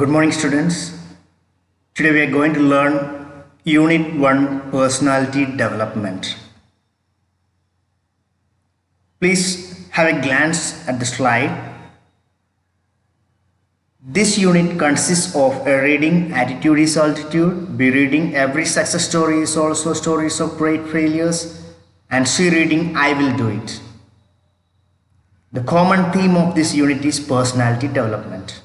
Good morning, students. Today we are going to learn Unit 1 Personality Development. Please have a glance at the slide. This unit consists of a reading attitude is altitude, B reading every success story is also stories of great failures, and C reading I will do it. The common theme of this unit is personality development.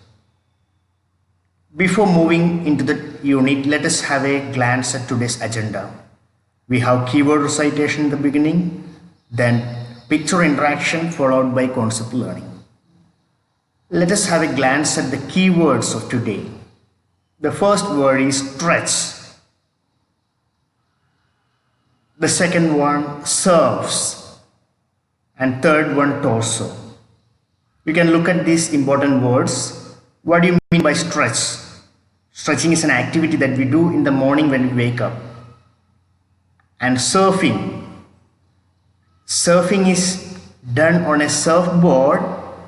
Before moving into the unit, let us have a glance at today's agenda. We have keyword recitation in the beginning, then picture interaction followed by concept learning. Let us have a glance at the keywords of today. The first word is stretch. The second one serves. And third one torso. You can look at these important words. What do you mean by stretch? Stretching is an activity that we do in the morning when we wake up. And surfing. Surfing is done on a surfboard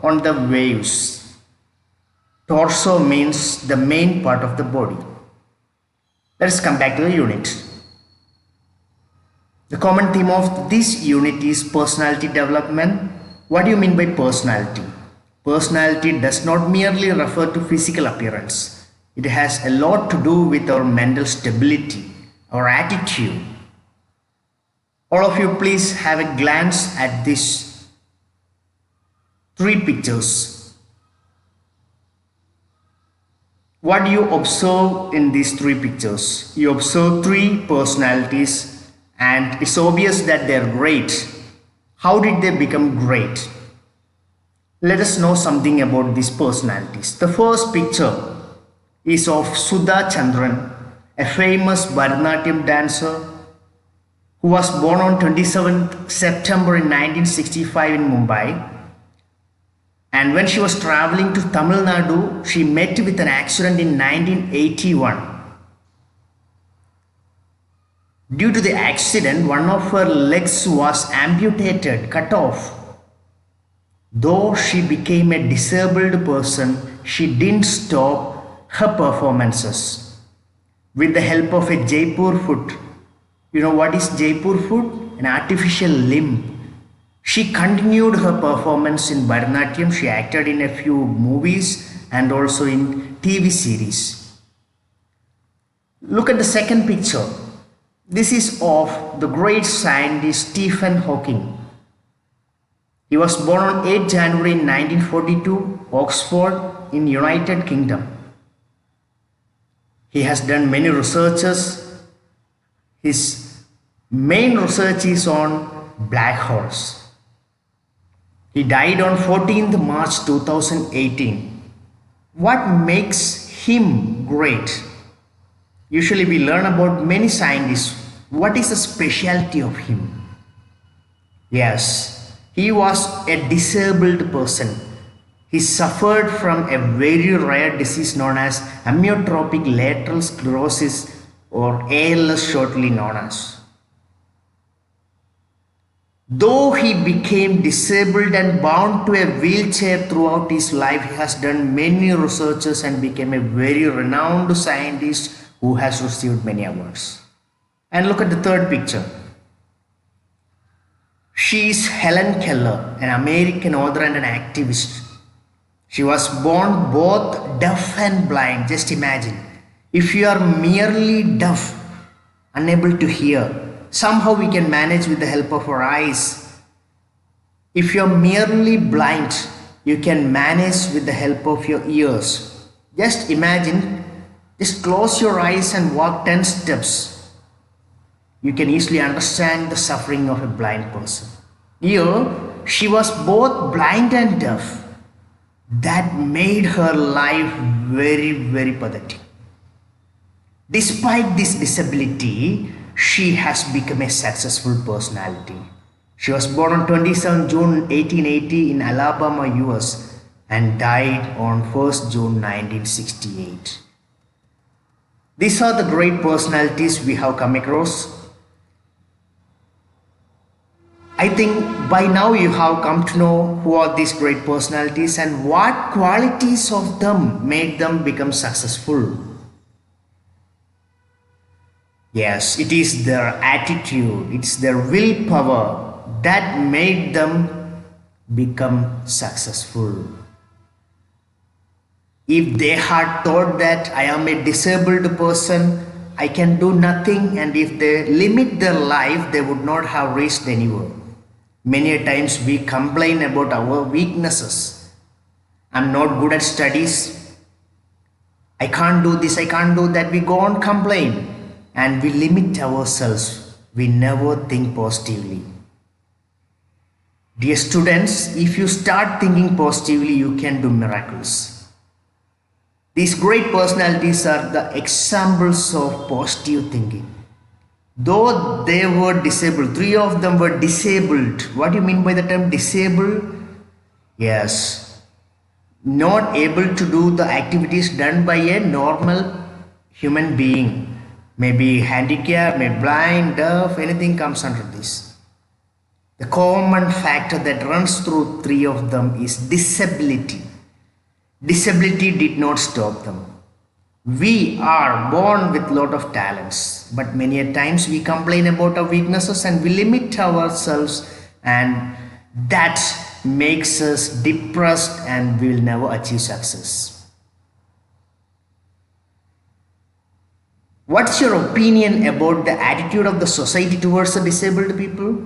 on the waves. Torso means the main part of the body. Let us come back to the unit. The common theme of this unit is personality development. What do you mean by personality? Personality does not merely refer to physical appearance. It has a lot to do with our mental stability, our attitude. All of you, please have a glance at these three pictures. What do you observe in these three pictures? You observe three personalities, and it's obvious that they're great. How did they become great? Let us know something about these personalities. The first picture is of Sudha Chandran, a famous Bharatanatyam dancer who was born on 27th September in 1965 in Mumbai. And when she was traveling to Tamil Nadu, she met with an accident in 1981. Due to the accident, one of her legs was amputated, cut off. Though she became a disabled person, she didn't stop her performances. With the help of a Jaipur foot, you know what is Jaipur foot? An artificial limb. She continued her performance in Bharatanatyam. She acted in a few movies and also in TV series. Look at the second picture. This is of the great scientist Stephen Hawking. He was born on 8 January 1942, Oxford in United Kingdom. He has done many researches. His main research is on black holes. He died on 14th March 2018. What makes him great? Usually we learn about many scientists. What is the specialty of him? Yes, he was a disabled person. He suffered from a very rare disease known as amyotrophic lateral sclerosis, or ALS shortly known as. Though he became disabled and bound to a wheelchair throughout his life, he has done many researches and became a very renowned scientist who has received many awards. And look at the third picture. She is Helen Keller, an American author and an activist. She was born both deaf and blind. Just imagine, if you are merely deaf, unable to hear, somehow we can manage with the help of our eyes. If you are merely blind, you can manage with the help of your ears. Just imagine, just close your eyes and walk 10 steps. You can easily understand the suffering of a blind person. Here, she was both blind and deaf. That made her life very, very pathetic. Despite this disability, she has become a successful personality. She was born on 27 June 1880 in Alabama, US, and died on 1st June 1968. These are the great personalities we have come across. I think by now you have come to know who are these great personalities and what qualities of them made them become successful. Yes, it is their attitude, it's their willpower that made them become successful. If they had thought that I am a disabled person, I can do nothing, and if they limit their life, they would not have reached anywhere. Many a times we complain about our weaknesses. I'm not good at studies. I can't do this, I can't do that. We go on complain and we limit ourselves. We never think positively. Dear students, if you start thinking positively, you can do miracles. These great personalities are the examples of positive thinking. Though they were disabled, three of them were disabled. What do you mean by the term disabled? Yes, not able to do the activities done by a normal human being. Maybe handicapped, maybe blind, deaf, anything comes under this. The common factor that runs through three of them is disability. Disability did not stop them. We are born with lot of talents, but many a times we complain about our weaknesses and we limit ourselves, and that makes us depressed and we will never achieve success. What's your opinion about the attitude of the society towards the disabled people?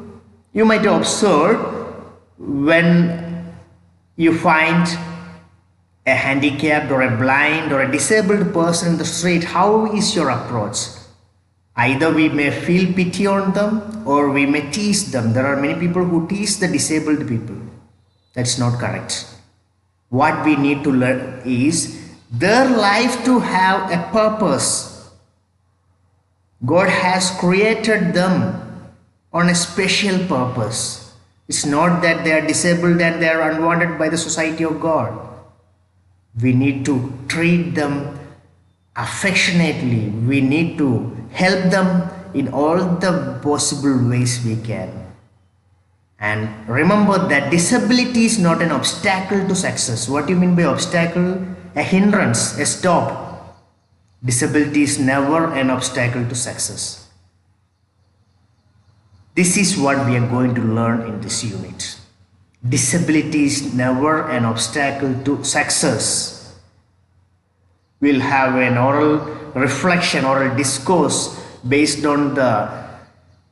You might observe when you find a handicapped or a blind or a disabled person in the street, how is your approach? Either we may feel pity on them or we may tease them. There are many people who tease the disabled people. That's not correct. What we need to learn is their life to have a purpose. God has created them on a special purpose. It's not that they are disabled and they are unwanted by the society of God. We need to treat them affectionately. We need to help them in all the possible ways we can. And remember that disability is not an obstacle to success. What do you mean by obstacle? A hindrance, a stop. Disability is never an obstacle to success. This is what we are going to learn in this unit. Disability is never an obstacle to success. We'll have an oral reflection, oral discourse based on the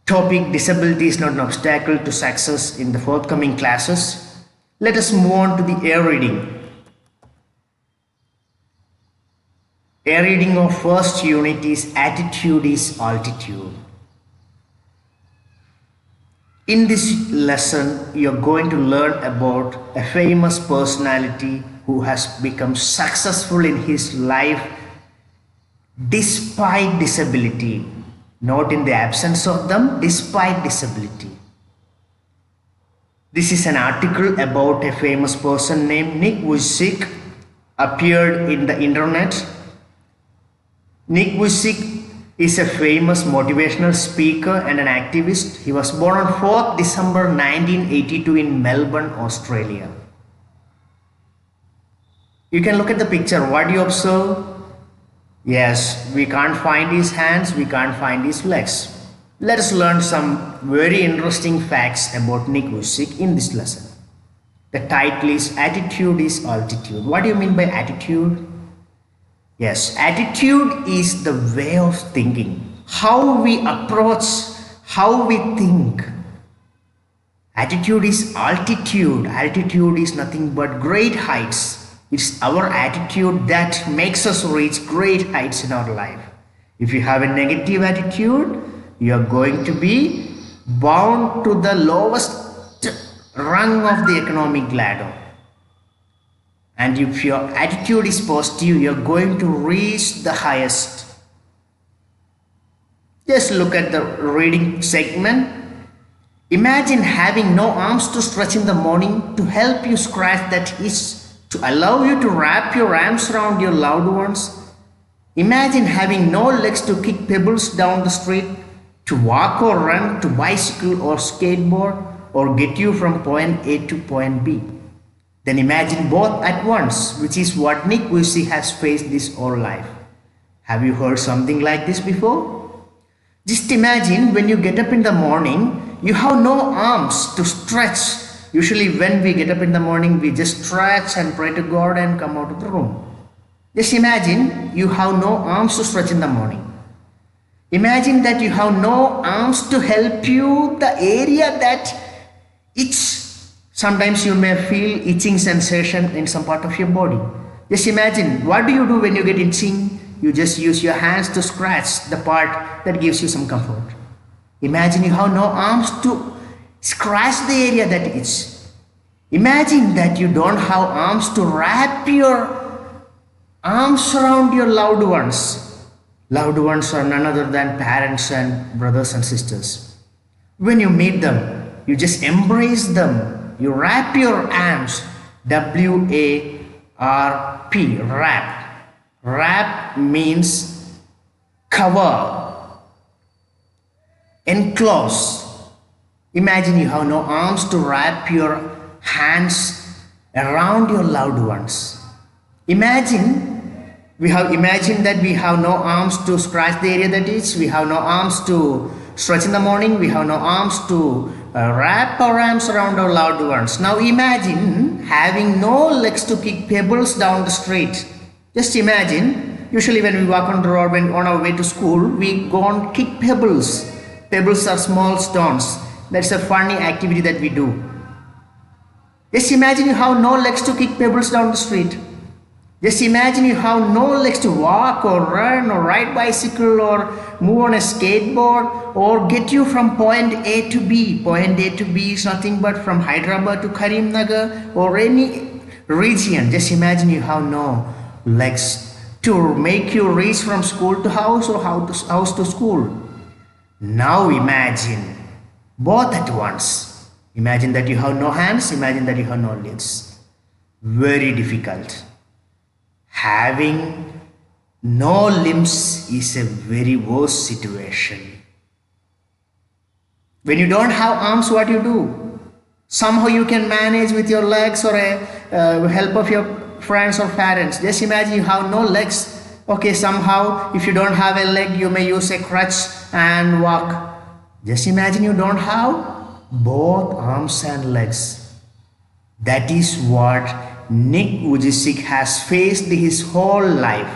topic disability is not an obstacle to success in the forthcoming classes. Let us move on to the air reading. Air reading of first unit is Attitude is Altitude. In this lesson, you are going to learn about a famous personality who has become successful in his life despite disability, not in the absence of them, despite disability. This is an article about a famous person named Nick Vujicic, appeared in the internet. Nick Vujicic is a famous motivational speaker and an activist. He was born on 4th December 1982 in Melbourne, Australia. You can look at the picture. What do you observe? Yes, we can't find his hands, we can't find his legs. Let us learn some very interesting facts about Nick Vujicic in this lesson. The title is Attitude is Altitude. What do you mean by attitude? Yes, attitude is the way of thinking, how we approach, how we think. Attitude is altitude. Altitude is nothing but great heights. It's our attitude that makes us reach great heights in our life. If you have a negative attitude, you are going to be bound to the lowest rung of the economic ladder. And if your attitude is positive, you are going to reach the highest. Just look at the reading segment. Imagine having no arms to stretch in the morning to help you scratch that itch, to allow you to wrap your arms around your loved ones. Imagine having no legs to kick pebbles down the street, to walk or run, to bicycle or skateboard. or get you from point A to point B. Then imagine both at once, which is what Nick Vujicic has faced this whole life. Have you heard something like this before? Just imagine when you get up in the morning, you have no arms to stretch. Usually when we get up in the morning, we just stretch and pray to God and come out of the room. Just imagine you have no arms to stretch in the morning. Imagine that you have no arms to help you the area that itch. Sometimes you may feel itching sensation in some part of your body. Just imagine, what do you do when you get itching? You just use your hands to scratch the part that gives you some comfort. Imagine you have no arms to scratch the area that itches. Imagine that you don't have arms to wrap your arms around your loved ones. Loved ones are none other than parents and brothers and sisters. When you meet them, you just embrace them. You wrap your arms. W-A-R-P, wrap. Wrap means cover, enclose. Imagine you have no arms to wrap your hands around your loved ones. Imagine that we have no arms to scratch the area that is. We have no arms to stretch in the morning. We have no arms to wrap our arms around our loved ones. Now imagine having no legs to kick pebbles down the street. Just imagine, usually when we walk on the road, when on our way to school, we go and kick pebbles. Pebbles are small stones. That's a funny activity that we do. Just imagine you have no legs to kick pebbles down the street. Just imagine you have no legs to walk or run or ride bicycle or move on a skateboard or get you from point A to B. Point A to B is nothing but from Hyderabad to Karimnagar or any region. Just imagine you have no legs to make you reach from school to house or house to school. Now imagine both at once. Imagine that you have no hands, imagine that you have no legs. Very difficult. Having no limbs is a very worse situation. When you don't have arms, what you do? Somehow you can manage with your legs or help of your friends or parents. Just imagine you have no legs. Okay, somehow if you don't have a leg, you may use a crutch and walk. Just imagine you don't have both arms and legs. That is what Nick Vujicic has faced his whole life.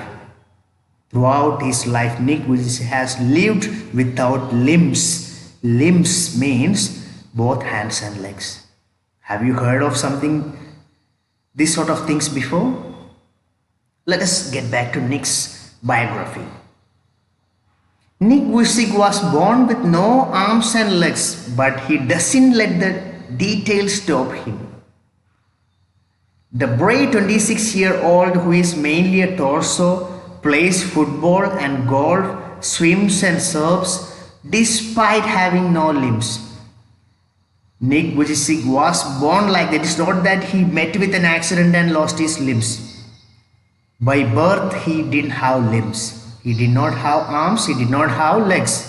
Throughout his life, Nick Vujicic has lived without limbs. Limbs means both hands and legs. Have you heard of this sort of things before? Let us get back to Nick's biography. Nick Vujicic was born with no arms and legs, but he doesn't let the details stop him. The brave 26-year-old who is mainly a torso, plays football and golf, swims and surfs despite having no limbs. Nick Vujicic was born like that. It's not that he met with an accident and lost his limbs. By birth, he didn't have limbs. He did not have arms, he did not have legs.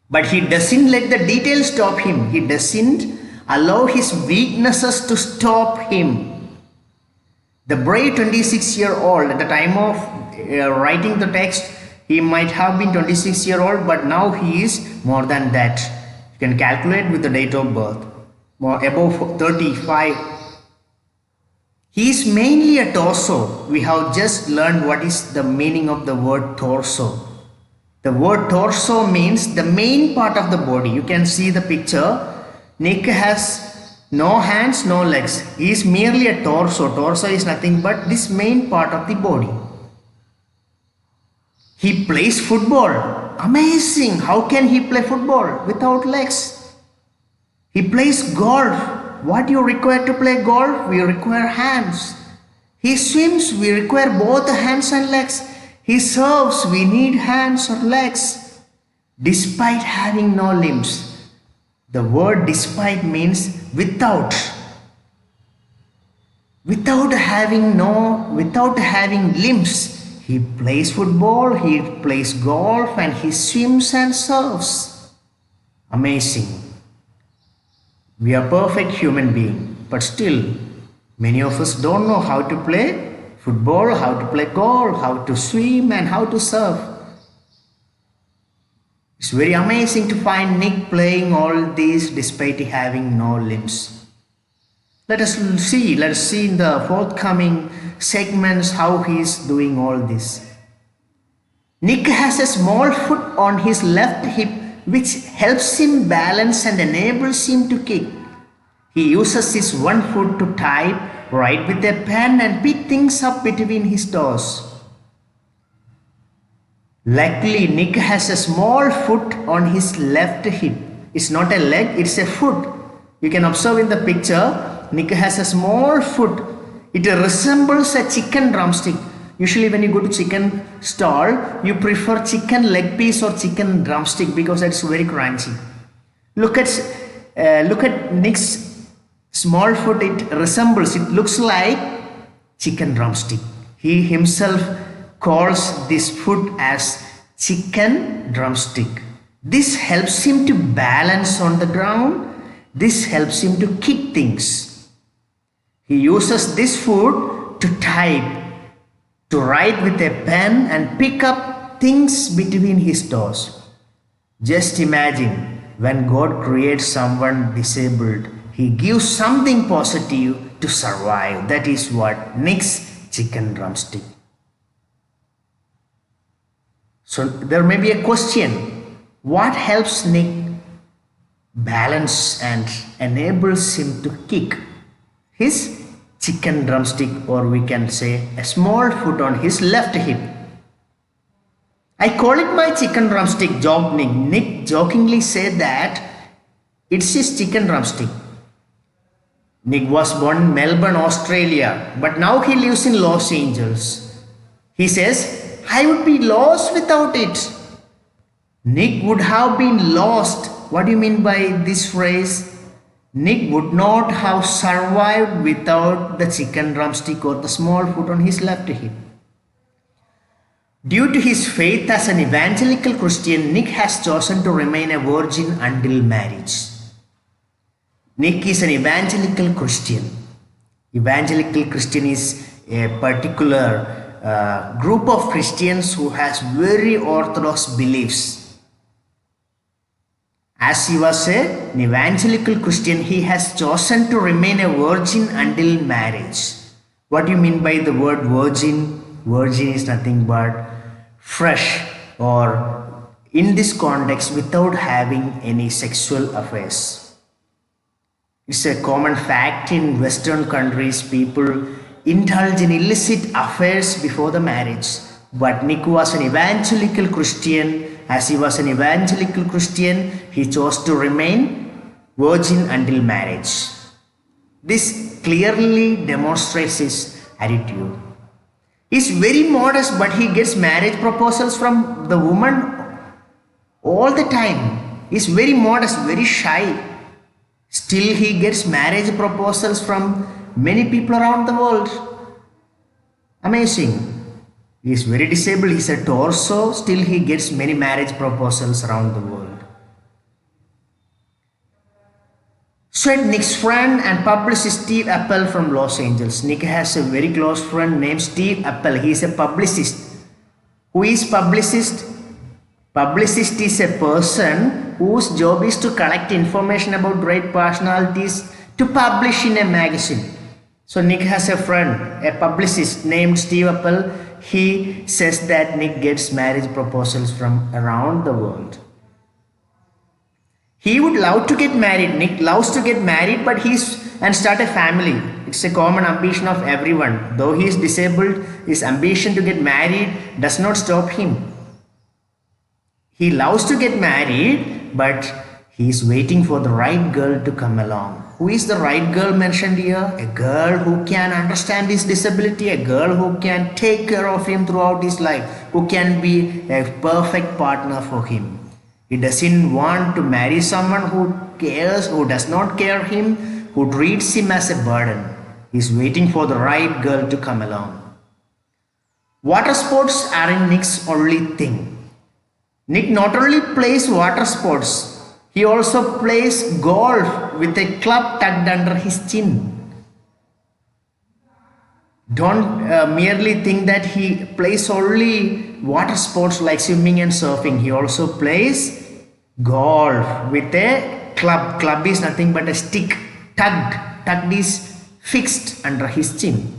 But he doesn't let the details stop him. He doesn't allow his weaknesses to stop him. The brave 26-year-old, at the time of writing the text, he might have been 26-year-old, but now he is more than that. You can calculate with the date of birth, more above 35. He is mainly a torso. We have just learned what is the meaning of the word torso. The word torso means the main part of the body. You can see the picture. Nick has no hands, no legs. He is merely a torso. Torso is nothing but this main part of the body. He plays football. Amazing. How can he play football without legs? He plays golf. What you require to play golf? We require hands. He swims. We require both hands and legs. He surfs. We need hands or legs. Despite having no limbs. The word despite means without. Without having limbs. He plays football, he plays golf, and he swims and surfs. Amazing. We are perfect human being, but still many of us don't know how to play football, how to play golf, how to swim and how to surf. It's very amazing to find Nick playing all these despite having no limbs. Let us see in the forthcoming segments how he is doing all this. Nick has a small foot on his left hip which helps him balance and enables him to kick. He uses his one foot to type, write with a pen and pick things up between his toes. Luckily, Nick has a small foot on his left hip. It's not a leg, it's a foot. You can observe in the picture, Nick has a small foot. It resembles a chicken drumstick. Usually when you go to chicken stall, you prefer chicken leg piece or chicken drumstick because it's very crunchy. Look at Nick's small foot. It looks like chicken drumstick. He himself calls this foot as chicken drumstick. This helps him to balance on the ground. This helps him to kick things. He uses this foot to type, to write with a pen and pick up things between his toes. Just imagine when God creates someone disabled, He gives something positive to survive. That is what Nick's chicken drumstick. So there may be a question, what helps Nick balance and enables him to kick? His chicken drumstick, or we can say a small foot on his left hip. I call it my chicken drumstick, joked Nick. Nick jokingly said that it's his chicken drumstick. Nick was born in Melbourne, Australia, but now he lives in Los Angeles. He says, I would be lost without it. Nick would have been lost. What do you mean by this phrase? Nick would not have survived without the chicken drumstick or the small foot on his left hip. Due to his faith as an evangelical Christian, Nick has chosen to remain a virgin until marriage. Nick is an evangelical Christian. Evangelical Christian is a particular group of Christians who has very orthodox beliefs. As he was an evangelical Christian, he has chosen to remain a virgin until marriage. What do you mean by the word virgin? Virgin is nothing but fresh, or in this context without having any sexual affairs. It's a common fact in Western countries, people indulge in illicit affairs before the marriage. But Nick was an evangelical Christian. As he was an evangelical Christian, he chose to remain virgin until marriage. This clearly demonstrates his attitude. He's very modest, but he gets marriage proposals from the woman all the time. He's very modest, very shy. Still he gets marriage proposals from many people around the world. Amazing. He is very disabled. He's a torso. Still he gets many marriage proposals around the world. Said Nick's friend and publicist Steve Appel from Los Angeles. Nick has a very close friend named Steve Appel. He is a publicist. Who is publicist? Publicist is a person whose job is to collect information about great personalities to publish in a magazine. So Nick has a friend, a publicist named Steve Appel. He says that Nick gets marriage proposals from around the world. He would love to get married. Nick loves to get married, but and start a family. It's a common ambition of everyone. Though he is disabled, his ambition to get married does not stop him. He loves to get married, but he is waiting for the right girl to come along. Who is the right girl mentioned here? A girl who can understand his disability, a girl who can take care of him throughout his life, who can be a perfect partner for him. He doesn't want to marry someone who cares, who does not care him, who treats him as a burden. He is waiting for the right girl to come along. Water sports are Nick's only thing. Nick not only plays water sports, He also plays golf with a club tucked under his chin. Don't merely think that he plays only water sports like swimming and surfing. He also plays golf with a club. Club is nothing but a stick. Tugged. Tugged is fixed under his chin.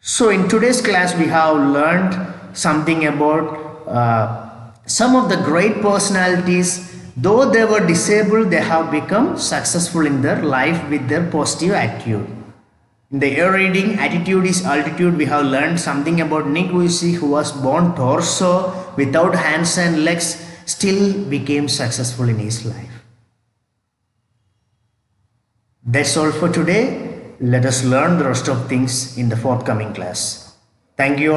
So in today's class we have learned something about some of the great personalities. Though they were disabled, they have become successful in their life with their positive attitude. In the air reading, attitude is altitude, we have learned something about Nick Vujicic, who was born torso without hands and legs, still became successful in his life. That's all for today. Let us learn the rest of things in the forthcoming class. Thank you all.